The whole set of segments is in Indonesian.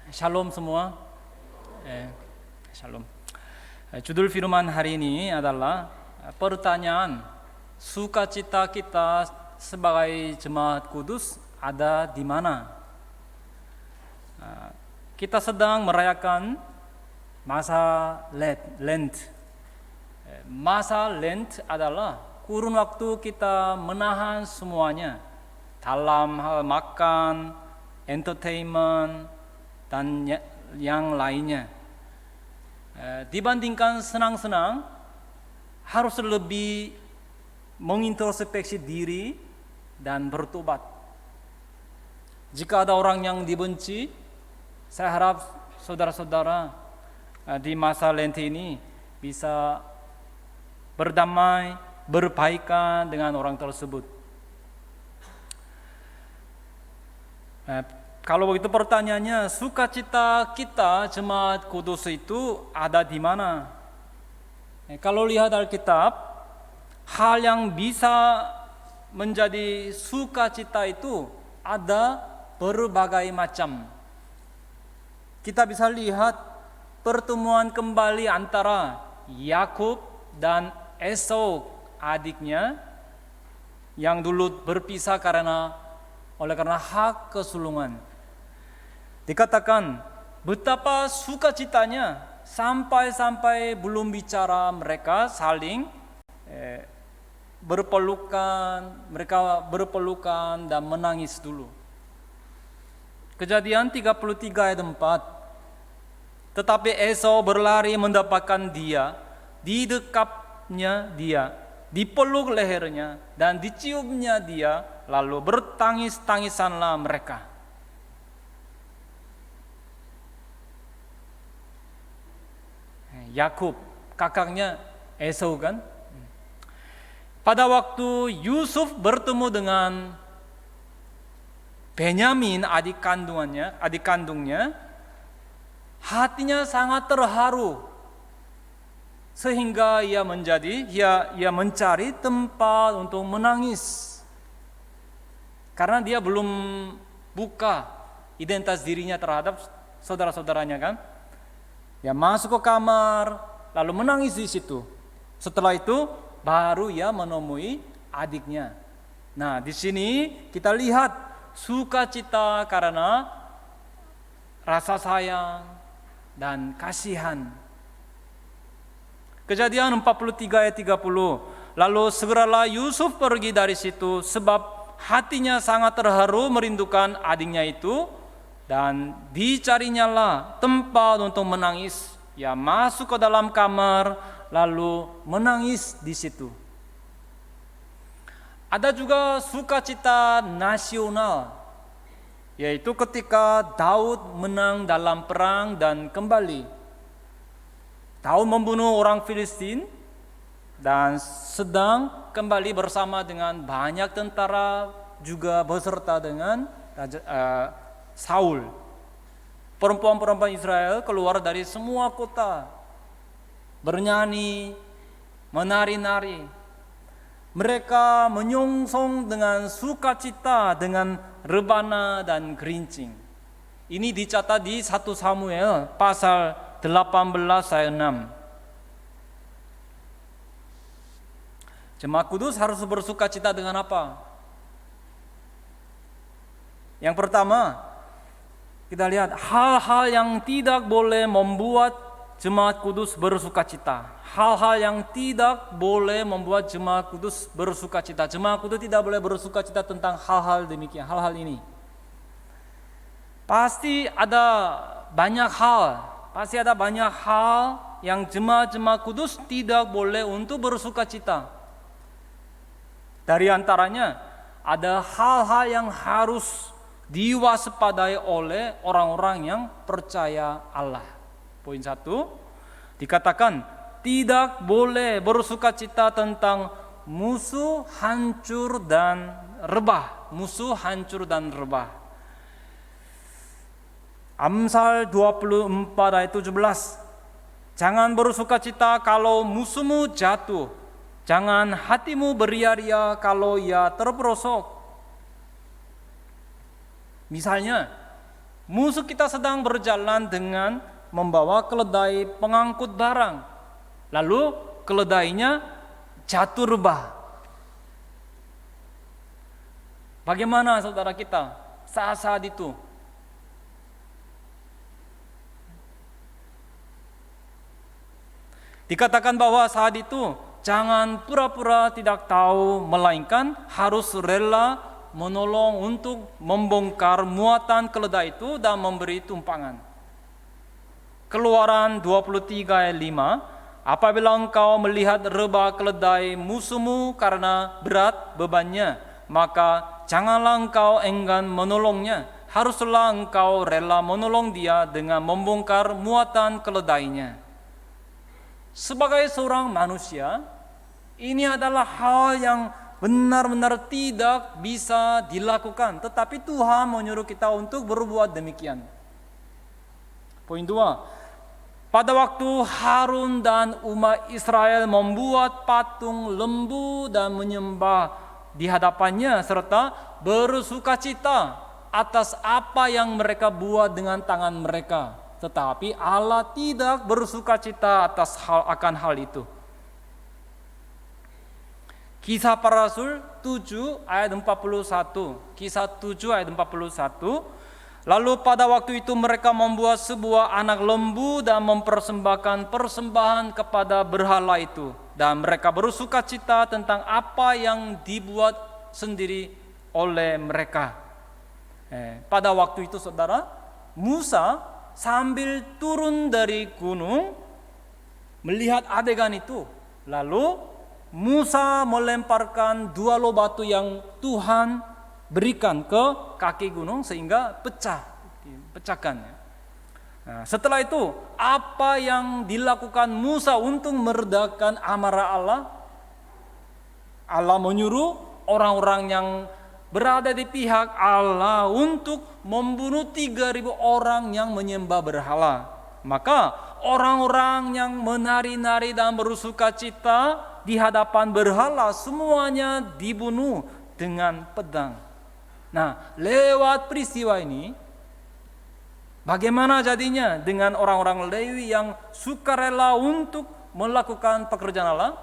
Shalom semua. Shalom. Judul firman hari ini adalah pertanyaan sukacita kita sebagai jemaat kudus ada di mana? Kita sedang merayakan masa Lent. Masa Lent adalah kurun waktu kita menahan semuanya dalam hal makan, entertainment, dan yang lainnya. Dibandingkan senang-senang, harus lebih mengintrospeksi diri dan bertobat. Jika ada orang yang dibenci, saya harap saudara-saudara di masa Lent ini bisa berdamai, berbaikan dengan orang tersebut. Kalau begitu pertanyaannya, sukacita kita jemaat kudus itu ada di mana? Kalau lihat Alkitab, hal yang bisa menjadi sukacita itu ada berbagai macam. Kita bisa lihat pertemuan kembali antara Yakub dan Esau adiknya yang dulu berpisah oleh karena hak kesulungan. Dikatakan betapa sukacitanya sampai belum bicara mereka saling mereka berpelukan dan menangis dulu. Kejadian 33 ayat 4. Tetapi Esau berlari mendapatkan dia, didekapnya dia, dipeluk lehernya dan diciumnya dia, lalu bertangis-tangisanlah mereka. Yakub, kakaknya Esau kan? Pada waktu Yusuf bertemu dengan Benyamin adik kandungnya, hatinya sangat terharu sehingga ia mencari tempat untuk menangis karena dia belum buka identitas dirinya terhadap saudara-saudaranya kan. Dia masuk ke kamar lalu menangis di situ. Setelah itu baru ia menemui adiknya. Nah, di sini kita lihat sukacita karena rasa sayang dan kasihan. Kejadian 43 ayat 30. Lalu segeralah Yusuf pergi dari situ sebab hatinya sangat terharu merindukan adiknya itu, dan dicarinyalah tempat untuk menangis. Ia masuk ke dalam kamar lalu menangis di situ. Ada juga sukacita nasional, yaitu ketika Daud menang dalam perang dan kembali. Daud membunuh orang Filistin dan sedang kembali bersama dengan banyak tentara juga beserta dengan Saul. Perempuan-perempuan Israel keluar dari semua kota, bernyanyi, menari-nari. Mereka menyongsong dengan sukacita, dengan rebana dan gerincing. Ini dicatat di 1 Samuel pasal 18 ayat 6. Jemaat kudus harus bersukacita dengan apa? Yang pertama, kita lihat hal-hal yang tidak boleh membuat jemaat kudus bersukacita. Hal-hal yang tidak boleh membuat jemaat kudus bersukacita. Jemaat kudus tidak boleh bersukacita tentang hal-hal demikian, hal-hal ini. Pasti ada banyak hal yang jemaat-jemaat kudus tidak boleh untuk bersukacita. Dari antaranya ada hal-hal yang harus diwaspadai oleh orang-orang yang percaya Allah. Poin 1, dikatakan tidak boleh bersukacita tentang musuh hancur dan rebah. Amsal 24 ayat 17. Jangan bersukacita kalau musuhmu jatuh. Jangan hatimu beria-ria kalau ia terperosok. Misalnya, Musuh kita sedang berjalan dengan membawa keledai pengangkut barang. Lalu keledainya jatuh rebah. Bagaimana saudara kita saat-saat itu? Dikatakan bahwa saat itu jangan pura-pura tidak tahu, melainkan harus rela menolong untuk membongkar muatan keledai itu dan memberi tumpangan. Keluaran 23 ayat 5, apabila engkau melihat rebah keledai musuhmu karena berat bebannya, maka janganlah engkau enggan menolongnya. Haruslah engkau rela menolong dia dengan membongkar muatan keledainya. Sebagai seorang manusia, ini adalah hal yang benar-benar tidak bisa dilakukan, tetapi Tuhan menyuruh kita untuk berbuat demikian. Poin 2, pada waktu Harun dan umat Israel membuat patung lembu dan menyembah di hadapannya serta bersukacita atas apa yang mereka buat dengan tangan mereka, tetapi Allah tidak bersukacita akan hal itu. Kisah Para Rasul 7 ayat 41. Kisah 7 ayat 41. Lalu pada waktu itu mereka membuat sebuah anak lembu dan mempersembahkan persembahan kepada berhala itu. Dan mereka bersukacita tentang apa yang dibuat sendiri oleh mereka. Pada waktu itu saudara, Musa sambil turun dari gunung melihat adegan itu. Lalu Musa melemparkan 2 loh batu yang Tuhan berikan ke kaki gunung sehingga pecahkan. Nah, setelah itu apa yang dilakukan Musa untuk meredakan amarah Allah? Allah menyuruh orang-orang yang berada di pihak Allah untuk membunuh 3.000 orang yang menyembah berhala. Maka orang-orang yang menari-nari dan bersukacita di hadapan berhala semuanya dibunuh dengan pedang. Nah, lewat peristiwa ini, bagaimana jadinya dengan orang-orang Lewi yang sukarela untuk melakukan pekerjaan Allah?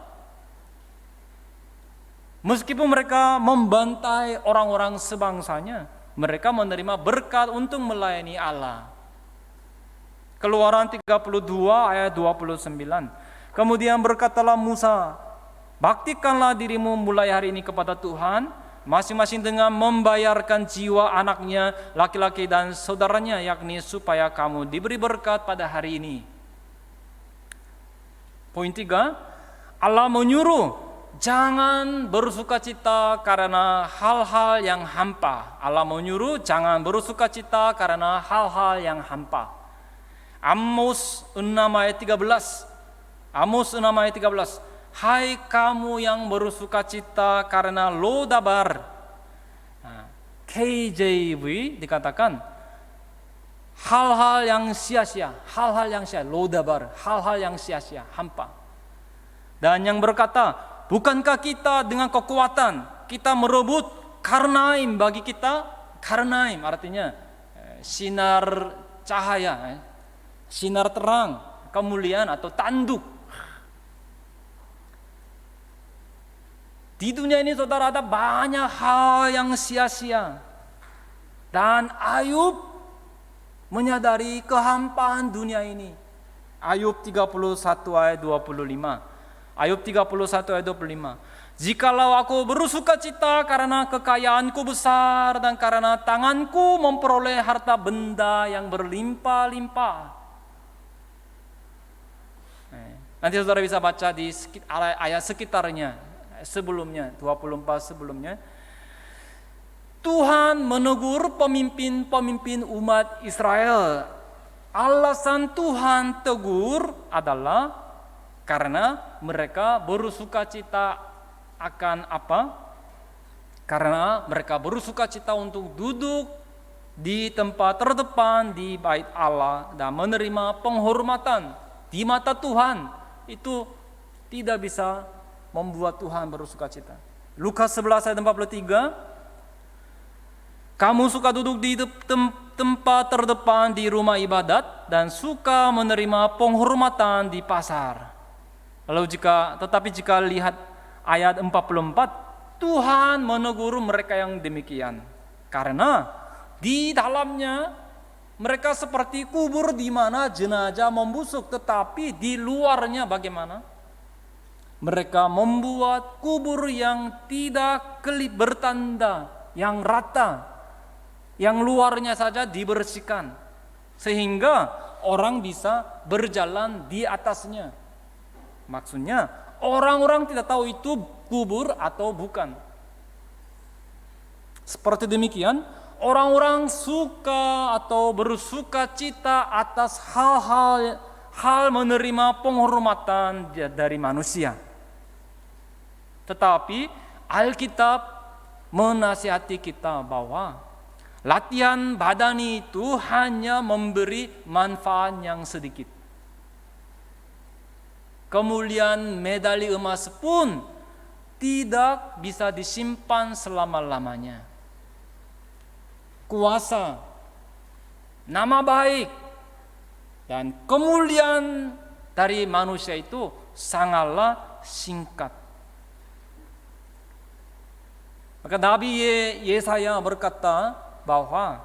Meskipun mereka membantai orang-orang sebangsanya, mereka menerima berkat untuk melayani Allah. Keluaran 32 ayat 29. Kemudian berkatalah Musa, baktikanlah dirimu mulai hari ini kepada Tuhan, masing-masing dengan membayarkan jiwa anaknya, laki-laki dan saudaranya, yakni supaya kamu diberi berkat pada hari ini. Poin 3, Allah menyuruh jangan bersukacita karena hal-hal yang hampa. Allah menyuruh jangan bersukacita karena hal-hal yang hampa. Amos 6 ayat 13. Amos 6 ayat 13. Hai kamu yang bersukacita karena Lodabar. KJV dikatakan hal-hal yang sia-sia, Lodabar, hal-hal yang sia-sia, hampa. Dan yang berkata, bukankah kita dengan kekuatan kita merebut Karnaim bagi kita? Karnaim artinya sinar cahaya, sinar terang, kemuliaan atau tanduk. Di dunia ini saudara ada banyak hal yang sia-sia. Dan Ayub menyadari kehampaan dunia ini. Ayub 31 ayat 25. Ayub 31 ayat 25. Jikalau aku bersukacita karena kekayaanku besar dan karena tanganku memperoleh harta benda yang berlimpah-limpah. Nanti saudara bisa baca di ayat sekitarnya, sebelumnya, 24 sebelumnya. Tuhan menegur pemimpin-pemimpin umat Israel. Alasan Tuhan tegur adalah karena mereka bersukacita akan apa? Karena mereka bersukacita untuk duduk di tempat terdepan di bait Allah dan menerima penghormatan di mata Tuhan. Itu tidak bisa membuat Tuhan bersukacita. Lukas 11 ayat 43. Kamu suka duduk di tempat terdepan di rumah ibadat dan suka menerima penghormatan di pasar. Tetapi jika lihat ayat 44, Tuhan menegur mereka yang demikian. Karena di dalamnya mereka seperti kubur di mana jenazah membusuk, tetapi di luarnya bagaimana? Mereka membuat kubur yang tidak bertanda, yang rata, yang luarnya saja dibersihkan, sehingga orang bisa berjalan di atasnya. Maksudnya orang-orang tidak tahu itu kubur atau bukan. Seperti demikian, orang-orang suka atau bersuka cita atas hal menerima penghormatan dari manusia. Tetapi Alkitab menasihati kita bahwa latihan badani itu hanya memberi manfaat yang sedikit. Kemuliaan medali emas pun tidak bisa disimpan selama-lamanya. Kuasa, nama baik, dan kemuliaan dari manusia itu sangatlah singkat. Maka Nabi Yesaya berkata bahwa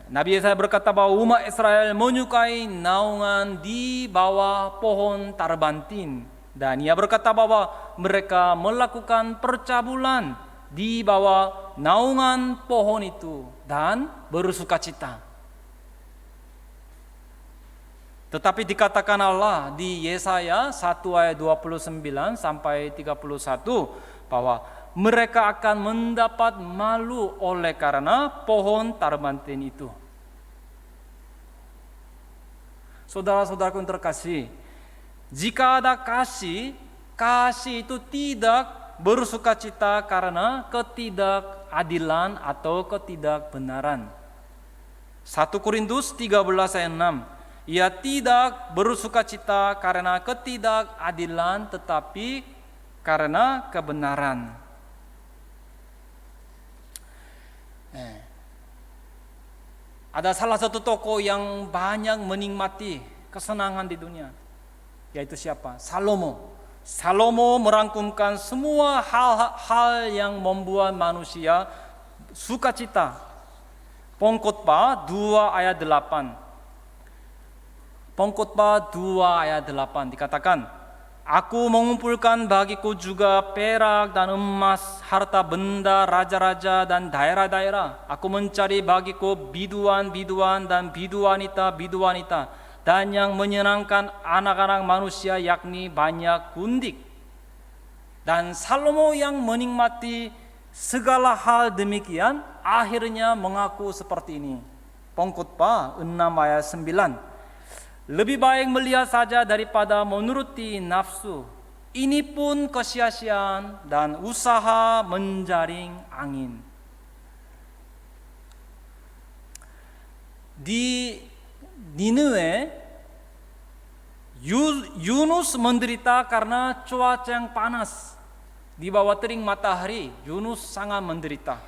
Nabi Yesaya berkata bahwa umat Israel menyukai naungan di bawah pohon tarbantin, dan ia berkata bahwa mereka melakukan percabulan di bawah naungan pohon itu dan bersukacita. Tetapi dikatakan Allah di Yesaya 1 ayat 29 sampai 31 bahwa mereka akan mendapat malu oleh karena pohon tarbantin itu. Saudara-saudaraku yang terkasih, jika ada kasih itu tidak bersukacita karena ketidakadilan atau ketidakbenaran. 1 Korintus 13 ayat 6, ia tidak bersukacita karena ketidakadilan tetapi karena kebenaran. Ada salah satu tokoh yang banyak menikmati kesenangan di dunia, yaitu siapa? Salomo. Salomo merangkumkan semua hal-hal yang membuat manusia sukacita. Pengkhotbah 2 ayat 8. Pengkhotbah 2 ayat 8 dikatakan, aku mengumpulkan bagiku juga perak dan emas, harta benda raja-raja dan daerah-daerah. Aku mencari bagiku biduan-biduan dan bidu-wanita, dan yang menyenangkan anak-anak manusia, yakni banyak gundik. Dan Salomo yang menikmati segala hal demikian, akhirnya mengaku seperti ini. Pengkhotbah 6 ayat 9. Lebih baik melihat saja daripada menuruti nafsu. Ini pun kesia-siaan dan usaha menjaring angin. Di Niniwe, Yunus menderita karena cuaca yang panas. Di bawah terik matahari, Yunus sangat menderita.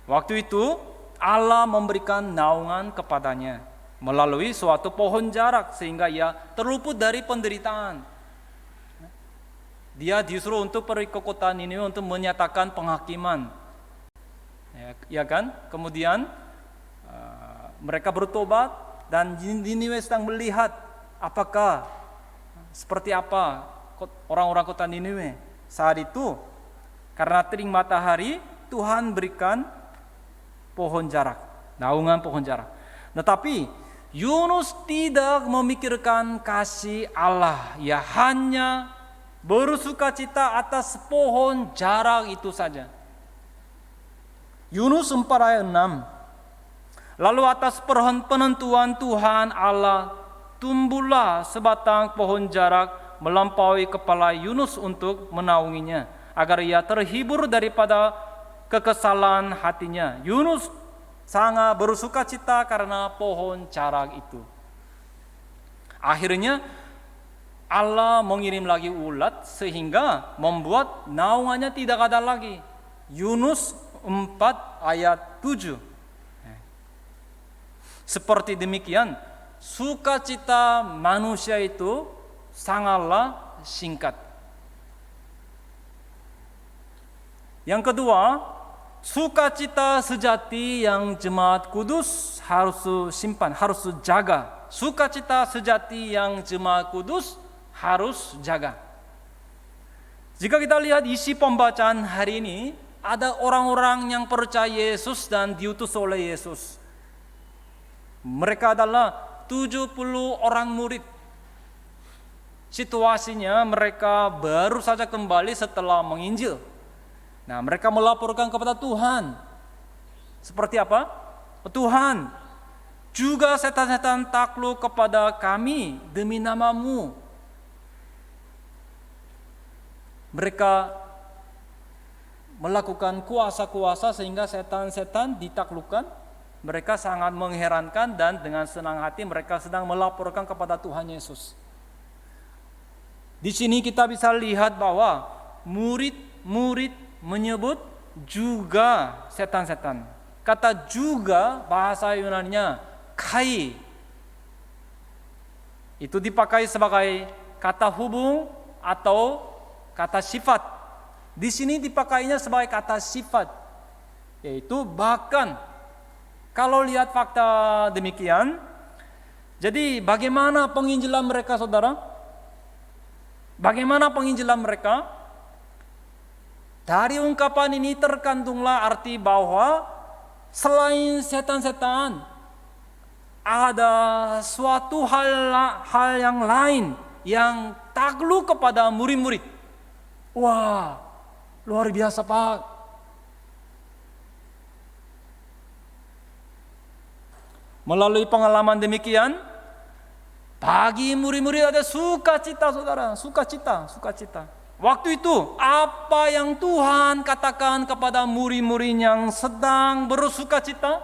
Waktu itu Allah memberikan naungan kepadanya melalui suatu pohon jarak, sehingga ia terluput dari penderitaan. Dia disuruh untuk pergi ke kota Niniwe untuk menyatakan penghakiman, ya kan? Kemudian mereka bertobat, dan Niniwe sedang melihat seperti apa orang-orang kota Niniwe. Saat itu karena terik matahari, Tuhan berikan pohon jarak, naungan pohon jarak. Tetapi Yunus tidak memikirkan kasih Allah, ia hanya bersukacita atas pohon jarak itu saja. Yunus 4 ayat 6. Lalu atas penentuan Tuhan Allah, tumbuhlah sebatang pohon jarak melampaui kepala Yunus untuk menaunginya, agar ia terhibur daripada kekesalan hatinya. Yunus sangat bersukacita karena pohon jarak itu. Akhirnya Allah mengirim lagi ulat sehingga membuat naungannya tidak ada lagi. Yunus 4 ayat 7. Seperti demikian, sukacita manusia itu sangatlah singkat. Yang kedua, sukacita sejati yang jemaat kudus harus simpan, harus jaga. Sukacita sejati yang jemaat kudus harus jaga. Jika kita lihat isi pembacaan hari ini, ada orang-orang yang percaya Yesus dan diutus oleh Yesus. Mereka adalah 70 orang murid. Situasinya mereka baru saja kembali setelah menginjil. Nah, mereka melaporkan kepada Tuhan. Seperti apa? Tuhan, juga setan-setan takluk kepada kami demi nama-Mu. Mereka melakukan kuasa-kuasa sehingga setan-setan ditaklukkan. Mereka sangat mengherankan dan dengan senang hati mereka sedang melaporkan kepada Tuhan Yesus. Di sini kita bisa lihat bahwa murid-murid menyebut juga setan-setan. Kata juga bahasa Yunaninya kai. Itu dipakai sebagai kata hubung atau kata sifat. Di sini dipakainya sebagai kata sifat, yaitu bahkan. Kalau lihat fakta demikian, jadi bagaimana penginjilan mereka, saudara? Bagaimana penginjilan mereka? Dari ungkapan ini terkandunglah arti bahwa selain setan-setan, ada suatu hal yang lain yang takluk kepada murid-murid. Wah, luar biasa Pak. Melalui pengalaman demikian, bagi murid-murid ada sukacita, saudara, sukacita. Waktu itu, apa yang Tuhan katakan kepada murid-murid yang sedang bersukacita?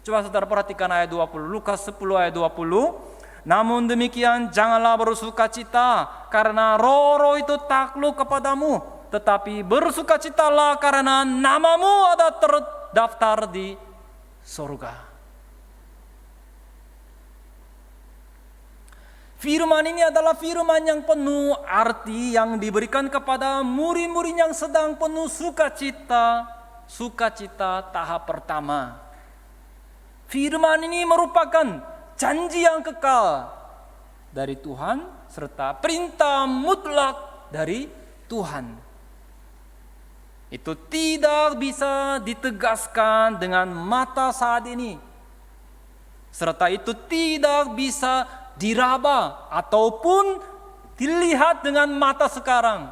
Coba saudara perhatikan ayat 20, Lukas 10 ayat 20. Namun demikian, janganlah bersukacita karena roh-roh itu takluk kepadamu, tetapi bersukacitalah karena namamu ada terdaftar di surga. Firman ini adalah firman yang penuh arti yang diberikan kepada murid-murid yang sedang penuh sukacita tahap pertama. Firman ini merupakan janji yang kekal dari Tuhan serta perintah mutlak dari Tuhan. Itu tidak bisa ditegaskan dengan mata saat ini, serta itu tidak bisa diraba ataupun dilihat dengan mata sekarang,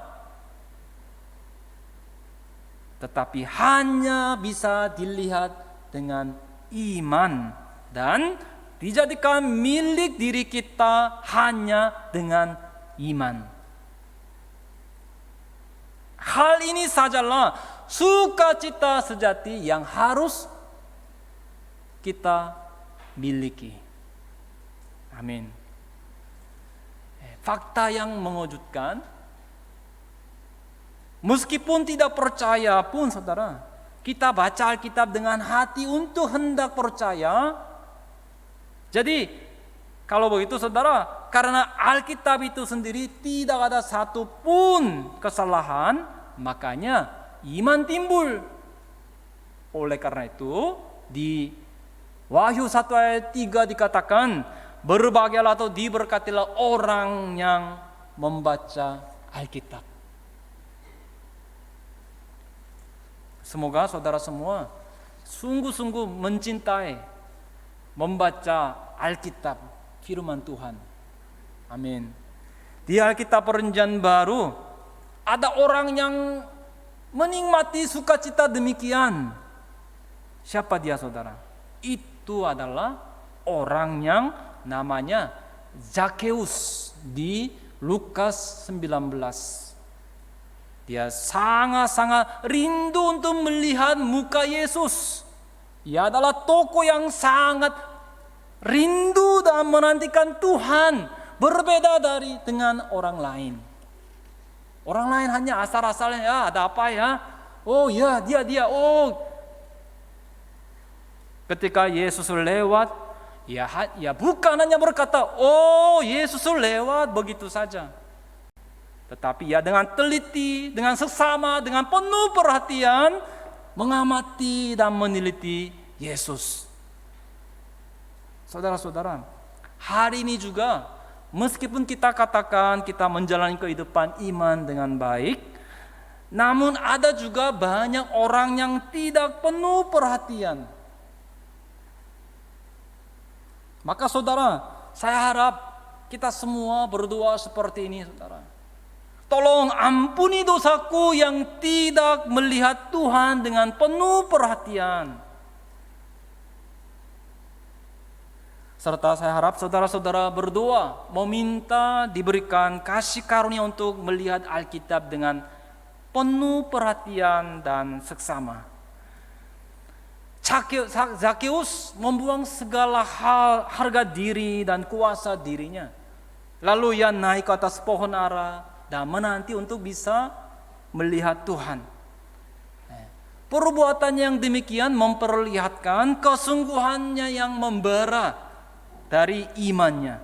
tetapi hanya bisa dilihat dengan iman dan dijadikan milik diri kita hanya dengan iman. Hal ini sajalah sukacita sejati yang harus kita miliki. Amin. Fakta yang mengejutkan, meskipun tidak percaya pun saudara, kita baca Alkitab dengan hati untuk hendak percaya. Jadi kalau begitu saudara, karena Alkitab itu sendiri tidak ada satupun kesalahan, makanya iman timbul. Oleh karena itu di Wahyu 1 ayat 3 dikatakan, berbahagialah atau diberkatilah orang yang membaca Alkitab. Semoga saudara semua sungguh-sungguh mencintai membaca Alkitab, firman Tuhan. Amin. Di Alkitab Perjanjian Baru ada orang yang menikmati sukacita demikian. Siapa dia saudara? Itu adalah orang yang namanya Zakheus di Lukas 19. Dia sangat-sangat rindu untuk melihat muka Yesus. Ia adalah tokoh yang sangat rindu dan menantikan Tuhan, berbeda dengan orang lain. Orang lain hanya asal-asalnya, ya ada apa ya? Oh ya, dia. Oh, ketika Yesus lewat, ya bukan hanya berkata, oh Yesus lewat begitu saja. Tetapi ya dengan teliti, dengan seksama, dengan penuh perhatian, mengamati dan meneliti Yesus. Saudara-saudara, hari ini juga, meskipun kita katakan kita menjalani kehidupan iman dengan baik, namun ada juga banyak orang yang tidak penuh perhatian. Maka saudara, saya harap kita semua berdoa seperti ini, saudara. Tolong ampuni dosaku yang tidak melihat Tuhan dengan penuh perhatian. Serta saya harap saudara-saudara berdoa, meminta diberikan kasih karunia untuk melihat Alkitab dengan penuh perhatian dan seksama. Zakeus membuang segala hal, harga diri dan kuasa dirinya. Lalu ia naik ke atas pohon ara dan menanti untuk bisa melihat Tuhan. Perbuatannya yang demikian memperlihatkan kesungguhannya yang membara dari imannya.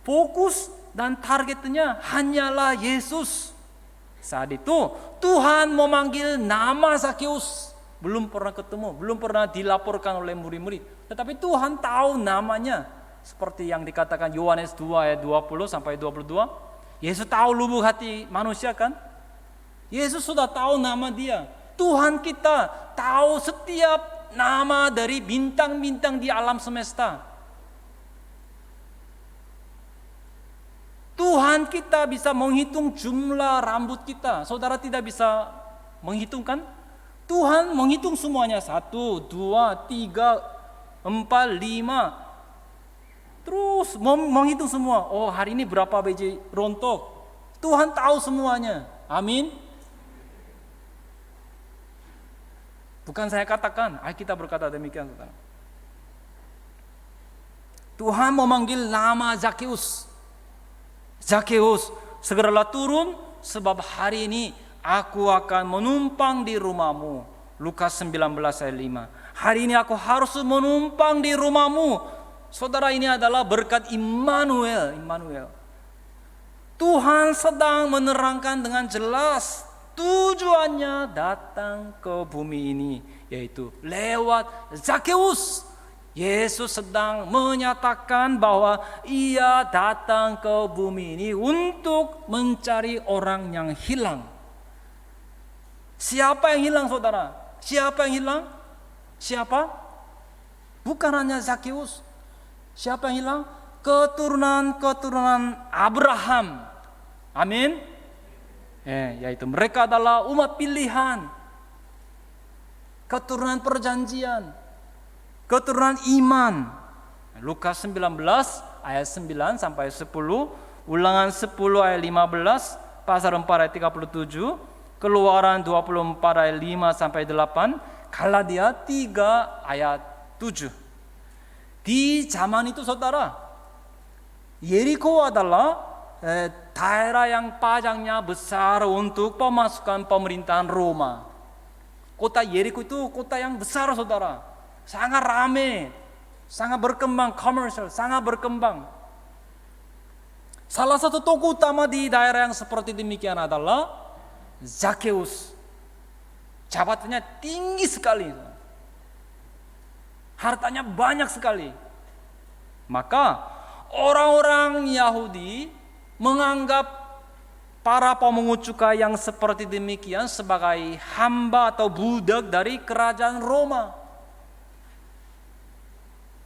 Fokus dan targetnya hanyalah Yesus. Saat itu Tuhan memanggil nama Zakeus. Belum pernah ketemu, belum pernah dilaporkan oleh murid-murid. Tetapi Tuhan tahu namanya. Seperti yang dikatakan Yohanes 2 ayat 20 sampai 22. Yesus tahu lubuk hati manusia kan? Yesus sudah tahu nama dia. Tuhan kita tahu setiap nama dari bintang-bintang di alam semesta. Tuhan kita bisa menghitung jumlah rambut kita. Saudara tidak bisa menghitung kan? Tuhan menghitung semuanya. 1, 2, 3, 4, 5. Terus menghitung semua. Oh, hari ini berapa biji rontok. Tuhan tahu semuanya. Amin. Bukan saya katakan, Alkitab berkata demikian, saudara. Tuhan memanggil nama Zakeus. Zakeus, segeralah turun sebab hari ini aku akan menumpang di rumahmu. Lukas 19 ayat 5. Hari ini aku harus menumpang di rumahmu. Saudara, ini adalah berkat Immanuel. Tuhan sedang menerangkan dengan jelas tujuannya datang ke bumi ini, yaitu lewat Zakeus. Yesus sedang menyatakan bahwa ia datang ke bumi ini untuk mencari orang yang hilang. Siapa yang hilang, saudara? Siapa yang hilang? Siapa? Bukan hanya Zakeus. Siapa yang hilang? Keturunan Abraham. Amin. Yaitu mereka adalah umat pilihan. Keturunan perjanjian. Keturunan iman. Lukas 19 ayat 9 sampai 10, Ulangan 10 ayat 15, Pasal 4 ayat 37, Keluaran 24 ayat 5 sampai 8, Galatia 3 ayat 7. Di zaman itu, saudara, Yeriko adalah daerah yang pajaknya besar untuk pemasukan pemerintahan Roma. Kota Yeriko itu kota yang besar, saudara. Sangat ramai, sangat berkembang, komersial, sangat berkembang. Salah satu tokoh utama di daerah yang seperti demikian adalah Zakeus. Jabatannya tinggi sekali. Hartanya banyak sekali. Maka orang-orang Yahudi menganggap para pemungut cukai yang seperti demikian sebagai hamba atau budak dari kerajaan Roma.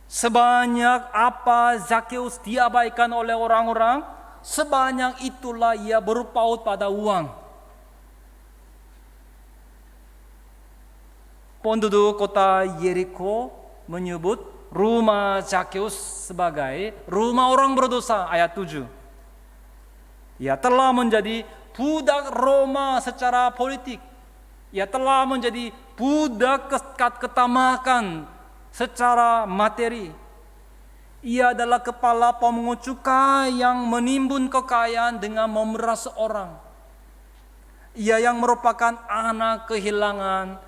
Sebanyak apa Zakeus diabaikan oleh orang-orang, sebanyak itulah ia berpaut pada uang. Penduduk kota Yeriko menyebut rumah Zakeus sebagai rumah orang berdosa, ayat 7. Ia telah menjadi budak Roma secara politik. Ia telah menjadi budak ketamakan secara materi. Ia adalah kepala pemungut cukai yang menimbun kekayaan dengan memeras orang. Ia yang merupakan anak kehilangan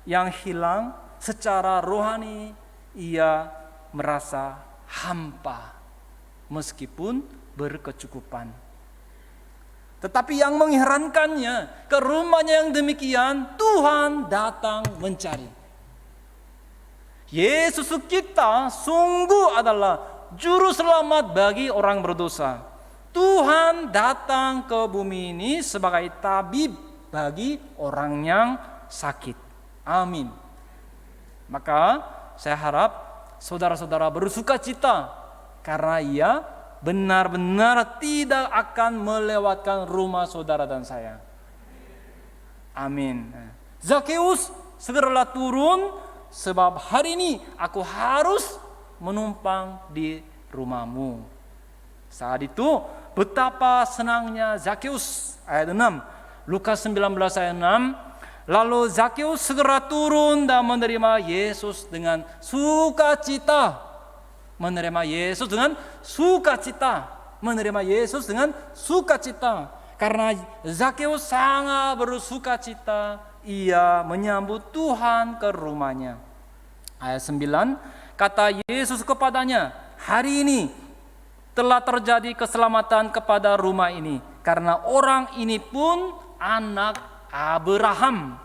yang hilang secara rohani, ia merasa hampa meskipun berkecukupan. Tetapi yang mengherankannya, ke rumahnya yang demikian Tuhan datang mencari. Yesus kita sungguh adalah juru selamat bagi orang berdosa. Tuhan datang ke bumi ini sebagai tabib bagi orang yang sakit. Amin. Maka saya harap saudara-saudara bersuka cita karena ia benar-benar tidak akan melewatkan rumah saudara dan saya. Amin. Zakeus, segeralah turun sebab hari ini aku harus menumpang di rumahmu. Saat itu betapa senangnya Zakeus, ayat 6. Lukas 19 ayat 6. Lalu Zakeus segera turun dan menerima Yesus dengan sukacita. Menerima Yesus dengan sukacita. Menerima Yesus dengan sukacita. Karena Zakeus sangat bersukacita, ia menyambut Tuhan ke rumahnya. Ayat 9, kata Yesus kepadanya, hari ini telah terjadi keselamatan kepada rumah ini, karena orang ini pun anak Abraham.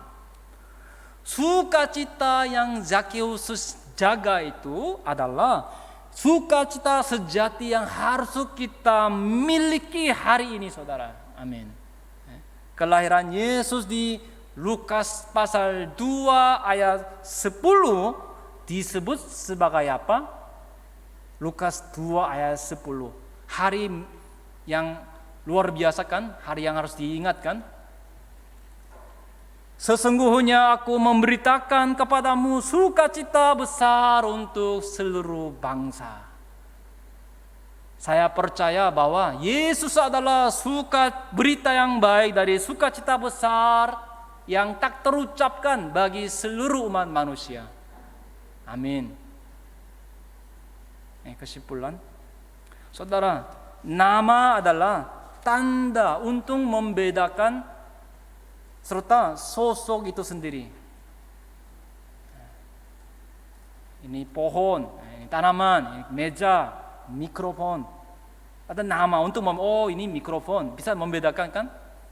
Sukacita yang Zakeus jaga itu adalah sukacita sejati yang harus kita miliki hari ini, saudara. Amin. Kelahiran Yesus di Lukas pasal 2 ayat 10 disebut sebagai apa? Lukas 2 ayat 10. Hari yang luar biasa kan? Hari yang harus diingatkan. Sesungguhnya aku memberitakan kepadamu sukacita besar untuk seluruh bangsa. Saya percaya bahwa Yesus adalah berita yang baik dari sukacita besar yang tak terucapkan bagi seluruh umat manusia. Amin. Kesimpulan, saudara, nama adalah tanda untuk membedakan serta sosok itu sendiri. Ini pohon, ini tanaman, ini meja, mikrofon. Ada nama untuk oh ini mikrofon, bisa membedakan kan?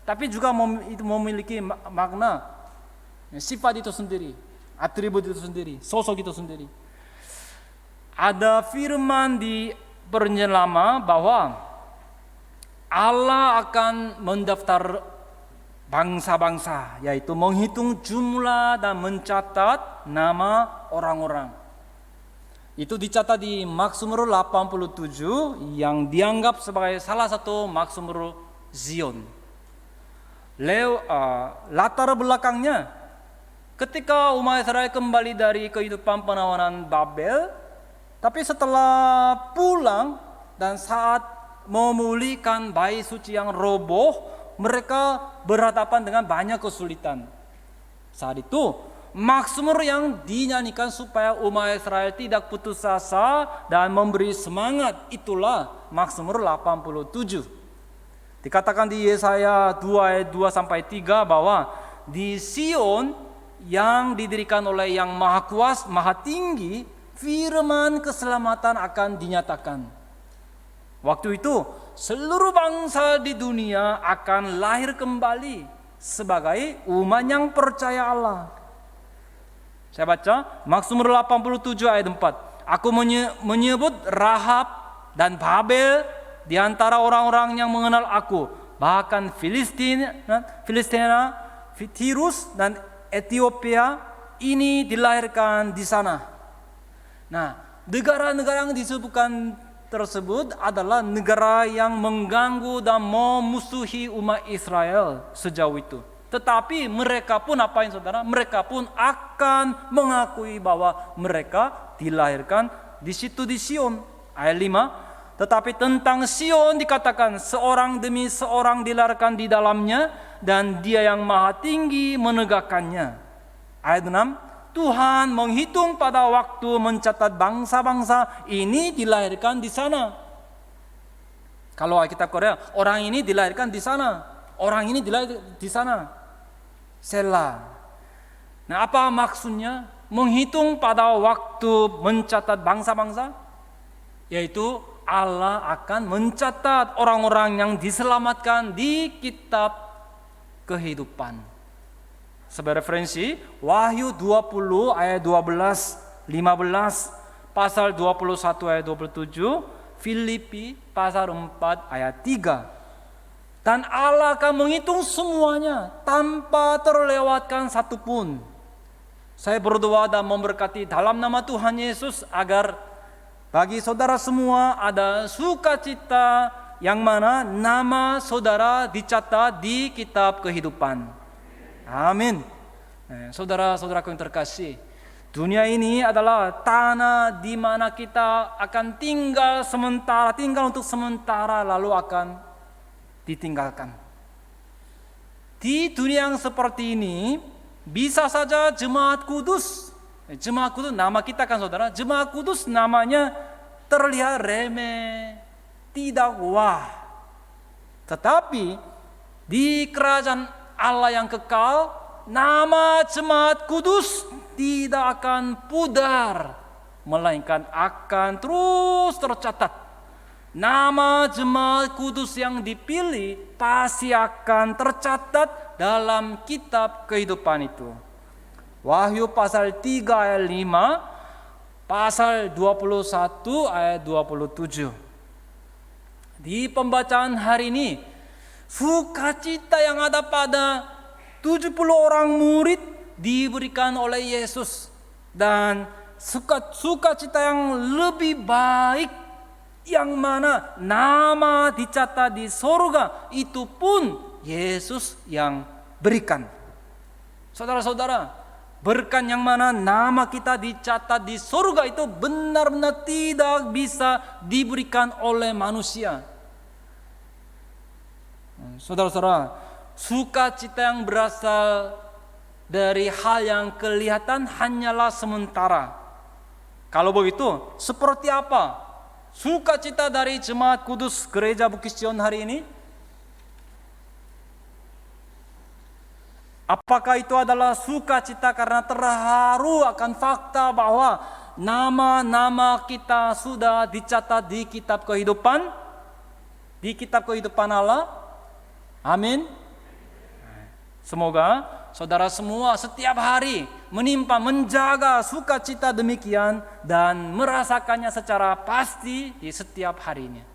Tapi juga itu memiliki makna, sifat itu sendiri, atribut itu sendiri, sosok itu sendiri. Ada firman di Perjanjian Lama bahwa Allah akan mendaftar bangsa-bangsa, yaitu menghitung jumlah dan mencatat nama orang-orang. Itu dicatat di Mazmur 87 yang dianggap sebagai salah satu Mazmur Zion. Latar belakangnya, ketika umat Israel kembali dari kehidupan penawanan Babel, tapi setelah pulang dan saat memulihkan bait suci yang roboh, mereka berhadapan dengan banyak kesulitan. Saat itu Mazmur yang dinyanyikan supaya umat Israel tidak putus asa dan memberi semangat, itulah Mazmur 87. Dikatakan di Yesaya 2 ayat 2 sampai 3 bahwa di Sion yang didirikan oleh Yang Maha Kuasa, Maha Tinggi, firman keselamatan akan dinyatakan. Waktu itu seluruh bangsa di dunia akan lahir kembali sebagai umat yang percaya Allah. Saya baca Mazmur 87 ayat 4. Aku menyebut Rahab dan Babel di antara orang-orang yang mengenal aku. Bahkan Filistina, Tirus dan Ethiopia ini dilahirkan di sana. Nah, negara-negara yang disebutkan tersebut adalah negara yang mengganggu dan memusuhi umat Israel sejauh itu. Tetapi mereka pun apain saudara? Mereka pun akan mengakui bahwa mereka dilahirkan di situ di Sion. Ayat 5. Tetapi tentang Sion dikatakan seorang demi seorang dilahirkan di dalamnya dan Dia yang Maha Tinggi menegakkannya. Ayat 6. Tuhan menghitung pada waktu mencatat bangsa-bangsa ini dilahirkan di sana. Kalau Alkitab Korea, orang ini dilahirkan di sana, orang ini dilahirkan di sana. Selah. Nah, apa maksudnya? Menghitung pada waktu mencatat bangsa-bangsa, yaitu Allah akan mencatat orang-orang yang diselamatkan di kitab kehidupan. Sebagai referensi, Wahyu 20 ayat 12, 15, pasal 21 ayat 27, Filipi pasal 4 ayat 3. Dan Allah akan menghitung semuanya tanpa terlewatkan satupun. Saya berdoa dan memberkati dalam nama Tuhan Yesus agar bagi saudara semua ada sukacita yang mana nama saudara dicatat di kitab kehidupan. Amin. Saudara-saudaraku yang terkasih, dunia ini adalah tanah di mana kita akan tinggal untuk sementara lalu akan ditinggalkan. Di dunia yang seperti ini bisa saja jemaat kudus nama kita kan saudara, jemaat kudus namanya terlihat remeh, tidak wah. Tetapi di kerajaan Allah yang kekal, nama jemaat kudus tidak akan pudar, melainkan akan terus tercatat. Nama jemaat kudus yang dipilih pasti akan tercatat dalam kitab kehidupan itu. Wahyu pasal 3 ayat 5, pasal 21 ayat 27. Di pembacaan hari ini, sukacita yang ada pada 70 orang murid diberikan oleh Yesus. Dan sukacita yang lebih baik yang mana nama dicatat di sorga itu pun Yesus yang berikan. Saudara-saudara, berkat yang mana nama kita dicatat di sorga itu benar-benar tidak bisa diberikan oleh manusia. Saudara-saudara, sukacita yang berasal dari hal yang kelihatan hanyalah sementara. Kalau begitu, seperti apa sukacita dari jemaat kudus Gereja Bukit Sion hari ini? Apakah itu adalah sukacita karena terharu akan fakta bahwa nama-nama kita sudah dicatat di kitab kehidupan? Di kitab kehidupan Allah? Amin. Semoga saudara semua setiap hari menjaga sukacita demikian dan merasakannya secara pasti di setiap harinya.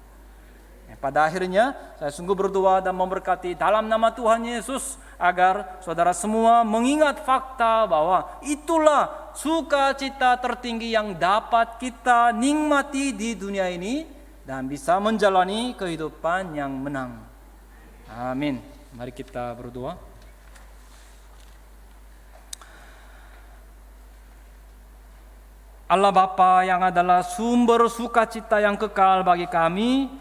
Pada akhirnya saya sungguh berdoa dan memberkati dalam nama Tuhan Yesus agar saudara semua mengingat fakta bahwa itulah sukacita tertinggi yang dapat kita nikmati di dunia ini dan bisa menjalani kehidupan yang menang. Amin. Mari kita berdoa. Allah Bapa yang adalah sumber sukacita yang kekal bagi kami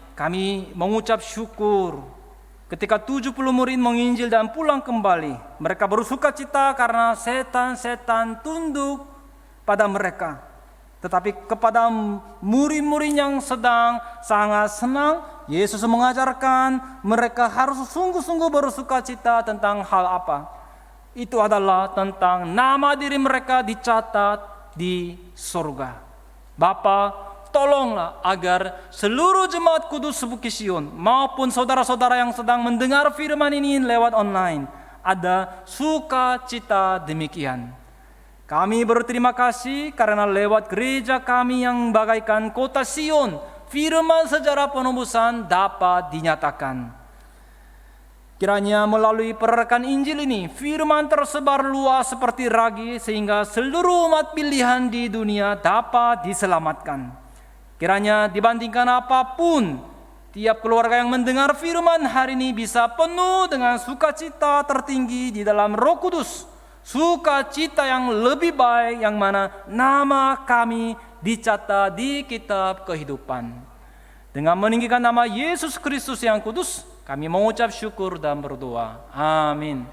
mengucap syukur ketika 70 murid menginjil dan pulang kembali. Mereka bersukacita karena setan-setan tunduk pada mereka. Tetapi kepada murid-murid yang sedang sangat senang, Yesus mengajarkan mereka harus sungguh-sungguh bersukacita tentang hal apa? Itu adalah tentang nama diri mereka dicatat di surga. Bapa, tolonglah agar seluruh jemaat kudus Bukit Sion maupun saudara-saudara yang sedang mendengar firman ini lewat online ada sukacita demikian. Kami berterima kasih karena lewat gereja kami yang bagaikan kota Sion, firman sejarah penebusan dapat dinyatakan. Kiranya melalui perarakan Injil ini, firman tersebar luas seperti ragi sehingga seluruh umat pilihan di dunia dapat diselamatkan. Kiranya dibandingkan apapun, tiap keluarga yang mendengar firman hari ini bisa penuh dengan sukacita tertinggi di dalam Roh Kudus. Sukacita yang lebih baik yang mana nama kami dicatat di kitab kehidupan. Dengan meninggikan nama Yesus Kristus yang kudus, kami mengucap syukur dan berdoa. Amin.